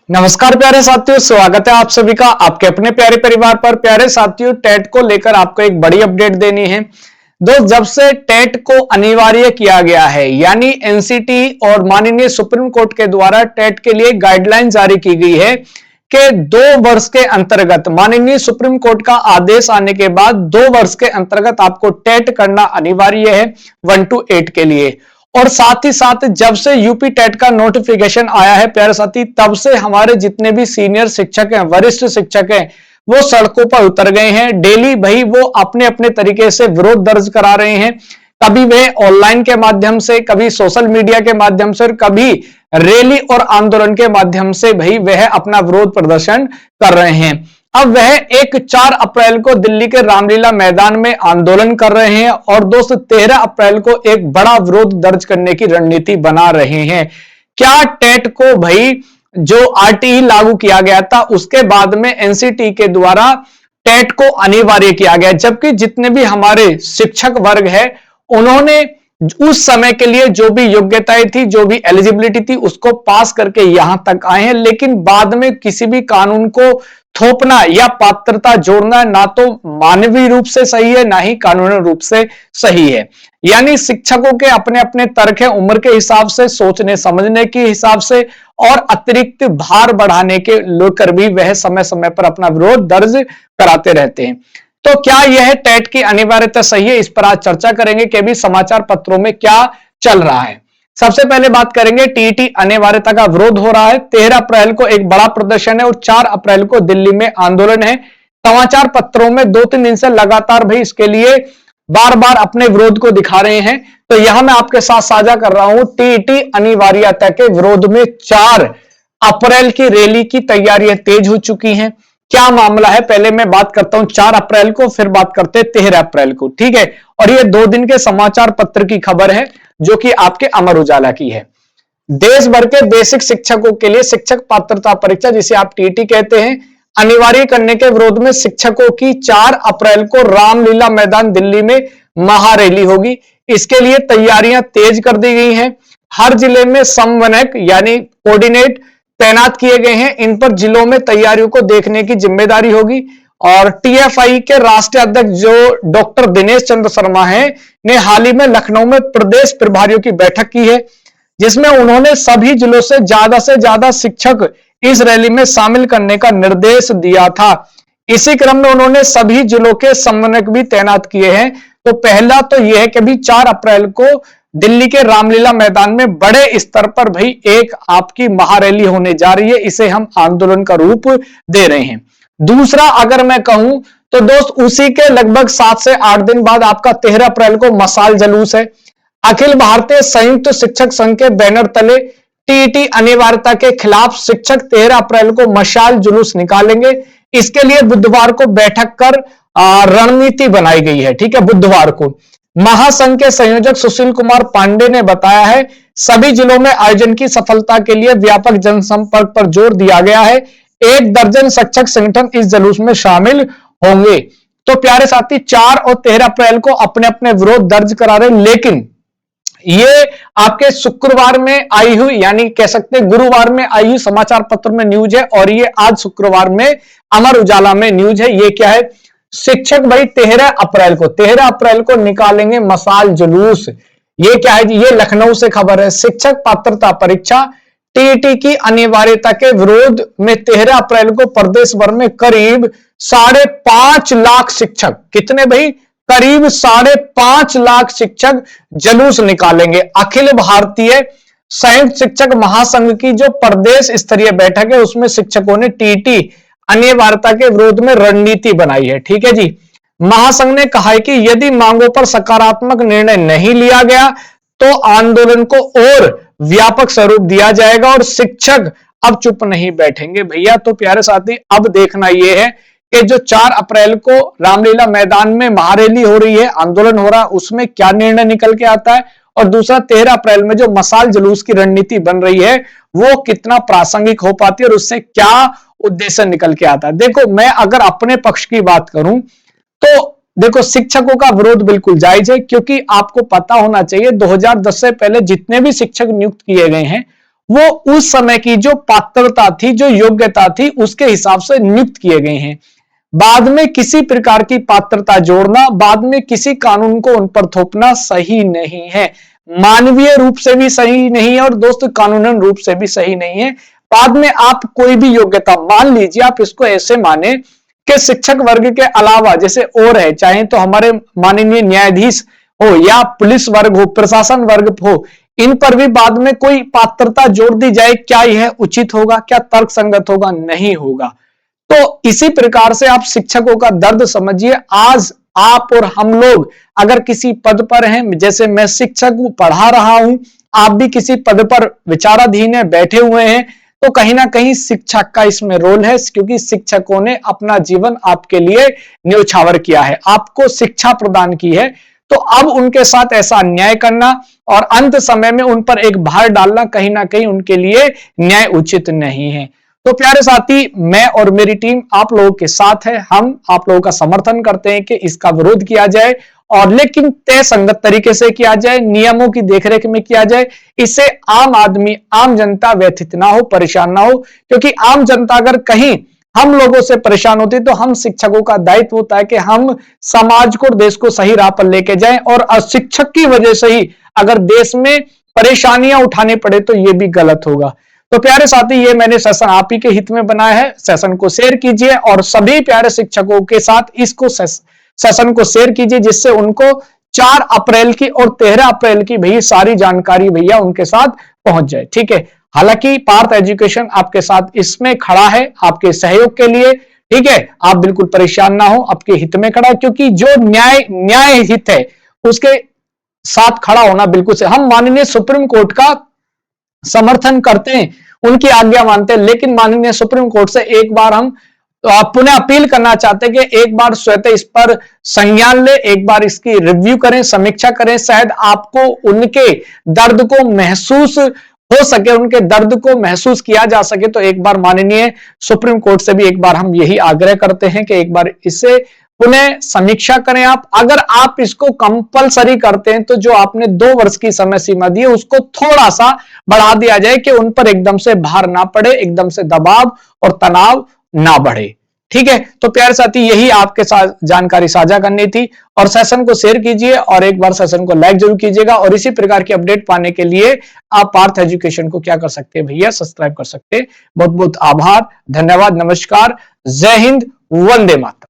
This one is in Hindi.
नमस्कार प्यारे साथियों, स्वागत है आप सभी का आपके अपने प्यारे परिवार पर। प्यारे साथियों, टेट को लेकर आपको एक बड़ी अपडेट देनी है। दोस्त, जब से टेट को अनिवार्य किया गया है, यानी एनसीटी और माननीय सुप्रीम कोर्ट के द्वारा टेट के लिए गाइडलाइन जारी की गई है कि 2 वर्ष के अंतर्गत माननीय सुप्रीम कोर्ट का आदेश आने के बाद 2 वर्ष के अंतर्गत आपको टेट करना अनिवार्य है 1 to 8 के लिए। और साथ ही साथ जब से यूपी टेट का नोटिफिकेशन आया है प्यारे साथी, तब से हमारे जितने भी सीनियर शिक्षक हैं, वरिष्ठ शिक्षक हैं, वो सड़कों पर उतर गए हैं। डेली भाई वो अपने अपने तरीके से विरोध दर्ज करा रहे हैं। कभी वह ऑनलाइन के माध्यम से, कभी सोशल मीडिया के माध्यम से, और कभी रैली और आंदोलन के माध्यम से भाई वह अपना विरोध प्रदर्शन कर रहे हैं। अब वह 4 अप्रैल को दिल्ली के रामलीला मैदान में आंदोलन कर रहे हैं और दोस्त 13 अप्रैल को एक बड़ा विरोध दर्ज करने की रणनीति बना रहे हैं। क्या टेट को भाई जो आरटीई लागू किया गया था उसके बाद में एनसीटी के द्वारा टेट को अनिवार्य किया गया, जबकि जितने भी हमारे शिक्षक वर्ग है उन्होंने उस समय के लिए जो भी योग्यताएं थी, जो भी एलिजिबिलिटी थी, उसको पास करके यहां तक आए हैं। लेकिन बाद में किसी भी कानून को थोपना या पात्रता जोड़ना ना तो मानवीय रूप से सही है, ना ही कानूनी रूप से सही है। यानी शिक्षकों के अपने अपने तर्क है, उम्र के हिसाब से, सोचने समझने के हिसाब से, और अतिरिक्त भार बढ़ाने के लेकर भी वह समय समय पर अपना विरोध दर्ज कराते रहते हैं। तो क्या यह टेट की अनिवार्यता सही है, इस पर आज चर्चा करेंगे कि भी समाचार पत्रों में क्या चल रहा है। सबसे पहले बात करेंगे टीईटी अनिवार्यता का विरोध हो रहा है। 13 अप्रैल को एक बड़ा प्रदर्शन है और 4 अप्रैल को दिल्ली में आंदोलन है। समाचार पत्रों में 2-3 दिन से लगातार भाई इसके लिए बार बार अपने विरोध को दिखा रहे हैं। तो यहां मैं आपके साथ साझा कर रहा हूं, टीईटी अनिवार्यता के विरोध में 4 अप्रैल की रैली की तैयारियां तेज हो चुकी हैं। क्या मामला है, पहले मैं बात करता हूं 4 अप्रैल को, फिर बात करते हैं 13 अप्रैल को, ठीक है। और ये 2 दिन के समाचार पत्र की खबर है जो कि आपके अमर उजाला की है। देश भर के बेसिक शिक्षकों के लिए शिक्षक पात्रता परीक्षा, जिसे आप टीईटी कहते हैं, अनिवार्य करने के विरोध में शिक्षकों की 4 अप्रैल को रामलीला मैदान दिल्ली में महारैली होगी। इसके लिए तैयारियां तेज कर दी गई हैं। हर जिले में समन्वयक यानी कोऑर्डिनेट तैनात किए गए हैं। इन पर जिलों में तैयारियों को देखने की जिम्मेदारी होगी। और टीएफआई के राष्ट्रीय अध्यक्ष जो डॉक्टर दिनेश चंद्र शर्मा हैं ने हाल ही में लखनऊ में प्रदेश प्रभारियों की बैठक की है, जिसमें उन्होंने सभी जिलों से ज्यादा शिक्षक इस रैली में शामिल करने का निर्देश दिया था। इसी क्रम में उन्होंने सभी जिलों के समन्वयक भी तैनात किए हैं। तो पहला तो यह है कि भी 4 अप्रैल को दिल्ली के रामलीला मैदान में बड़े स्तर पर भाई एक आपकी महारैली होने जा रही है। इसे हम आंदोलन का रूप दे रहे हैं। दूसरा अगर मैं कहूं तो दोस्त, उसी के लगभग 7 से 8 दिन बाद आपका 13 अप्रैल को मशाल जुलूस है। अखिल भारतीय संयुक्त शिक्षक संघ के बैनर तले टीईटी अनिवार्यता के खिलाफ शिक्षक 13 अप्रैल को मशाल जुलूस निकालेंगे। इसके लिए बुधवार को बैठक कर रणनीति बनाई गई है, ठीक है। बुधवार को महासंघ के संयोजक सुशील कुमार पांडे ने बताया है, सभी जिलों में आयोजन की सफलता के लिए व्यापक जनसंपर्क पर जोर दिया गया है। 1 दर्जन शिक्षक संगठन इस जुलूस में शामिल होंगे। तो प्यारे साथी, 4 और 13 अप्रैल को अपने अपने विरोध दर्ज करा रहे हैं। लेकिन ये आपके शुक्रवार में आई हुई, यानी कह सकते हैं गुरुवार में आई हुई समाचार पत्र में न्यूज है, और ये आज शुक्रवार में अमर उजाला में न्यूज है। ये क्या है, शिक्षक भाई 13 अप्रैल को निकालेंगे मशाल जुलूस। ये क्या है, ये लखनऊ से खबर है। शिक्षक पात्रता परीक्षा टीईटी की अनिवार्यता के विरोध में 13 अप्रैल को प्रदेश भर में करीब 5.5 लाख शिक्षक, कितने भाई, करीब 5.5 लाख शिक्षक जुलूस निकालेंगे। अखिल भारतीय संयुक्त शिक्षक महासंघ की जो प्रदेश स्तरीय बैठक है उसमें शिक्षकों ने टीईटी अनिवार्यता के विरोध में रणनीति बनाई है, ठीक है जी। महासंघ ने कहा है कि यदि मांगों पर सकारात्मक निर्णय नहीं लिया गया तो आंदोलन को और व्यापक स्वरूप दिया जाएगा और शिक्षक अब चुप नहीं बैठेंगे भैया। तो प्यारे साथी, अब देखना यह है कि जो 4 अप्रैल को रामलीला मैदान में महारैली हो रही है, आंदोलन हो रहा है, उसमें क्या निर्णय निकल के आता है, और दूसरा 13 अप्रैल में जो मशाल जुलूस की रणनीति बन रही है वो कितना प्रासंगिक हो पाती है और उससे क्या उद्देश्य निकल के आता है। देखो, मैं अगर अपने पक्ष की बात करूं तो देखो, शिक्षकों का विरोध बिल्कुल जायज है, क्योंकि आपको पता होना चाहिए 2010 से पहले जितने भी शिक्षक नियुक्त किए गए हैं वो उस समय की जो पात्रता थी, जो योग्यता थी, उसके हिसाब से नियुक्त किए गए हैं। बाद में किसी प्रकार की पात्रता जोड़ना, बाद में किसी कानून को उन पर थोपना सही नहीं है, मानवीय रूप से भी सही नहीं है और दोस्त कानूनन रूप से भी सही नहीं है। बाद में आप कोई भी योग्यता मान लीजिए, आप इसको ऐसे माने कि शिक्षक वर्ग के अलावा जैसे और है, चाहे तो हमारे माननीय न्यायाधीश हो या पुलिस वर्ग हो, प्रशासन वर्ग हो, इन पर भी बाद में कोई पात्रता जोड़ दी जाए, क्या यह उचित होगा? क्या तर्क संगत होगा? नहीं होगा। तो इसी प्रकार से आप शिक्षकों का दर्द समझिए। आज आप और हम लोग अगर किसी पद पर हैं, जैसे मैं शिक्षक हूं, पढ़ा रहा हूं, आप भी किसी पद पर विचाराधीन है, बैठे हुए हैं, तो कहीं ना कहीं शिक्षक का इसमें रोल है, क्योंकि शिक्षकों ने अपना जीवन आपके लिए न्योछावर किया है, आपको शिक्षा प्रदान की है। तो अब उनके साथ ऐसा अन्याय करना और अंत समय में उन पर एक भार डालना कहीं ना कहीं उनके लिए न्याय उचित नहीं है। तो प्यारे साथी, मैं और मेरी टीम आप लोगों के साथ है। हम आप लोगों का समर्थन करते हैं कि इसका विरोध किया जाए, और लेकिन तय संगत तरीके से किया जाए, नियमों की देखरेख में किया जाए। इससे आम आदमी, आम जनता व्यथित ना हो, परेशान ना हो, क्योंकि आम जनता अगर कहीं हम लोगों से परेशान होती तो हम शिक्षकों का दायित्व होता है कि हम समाज को, देश को सही राह पर लेके जाएं, और अशिक्षक की वजह से ही अगर देश में परेशानियां उठानी पड़े तो यह भी गलत होगा। तो प्यारे साथी, ये मैंने सेशन आप ही के हित में बनाया है। सेशन को शेयर कीजिए और सभी प्यारे शिक्षकों के साथ इसको सेशन को शेयर कीजिए, जिससे उनको 4 अप्रैल की और 13 अप्रैल की भैया सारी जानकारी भैया उनके साथ पहुंच जाए। ठीक है, हालांकि पार्थ एजुकेशन आपके साथ इसमें खड़ा है, आपके सहयोग के लिए। ठीक है, आप बिल्कुल परेशान ना हो, आपके हित में खड़ा है, क्योंकि जो न्याय हित है उसके साथ खड़ा होना बिल्कुल से। हम माननीय सुप्रीम कोर्ट का समर्थन करते हैं, उनकी आज्ञा मानते हैं, लेकिन माननीय सुप्रीम कोर्ट से एक बार हम पुनः अपील करना चाहते हैं कि एक बार स्वतः इस पर संज्ञान ले, एक बार इसकी रिव्यू करें, समीक्षा करें। शायद आपको उनके दर्द को महसूस हो सके, उनके दर्द को महसूस किया जा सके। तो एक बार माननीय सुप्रीम कोर्ट से भी एक बार हम यही आग्रह करते हैं कि एक बार इसे पुनः समीक्षा करें। आप अगर आप इसको कंपलसरी करते हैं तो जो आपने 2 वर्ष की समय सीमा दी है उसको थोड़ा सा बढ़ा दिया जाए, कि उन पर एकदम से भार ना पड़े, एकदम से दबाव और तनाव ना बढ़े। ठीक है, तो प्यारे साथी, यही आपके साथ जानकारी साझा करनी थी। और सेशन को शेयर कीजिए और एक बार सेशन को लाइक जरूर कीजिएगा। और इसी प्रकार की अपडेट पाने के लिए आप पार्थ एजुकेशन को क्या कर सकते हैं भैया, सब्सक्राइब कर सकते हैं। बहुत बहुत आभार, धन्यवाद, नमस्कार, जय हिंद, वंदे मातरम।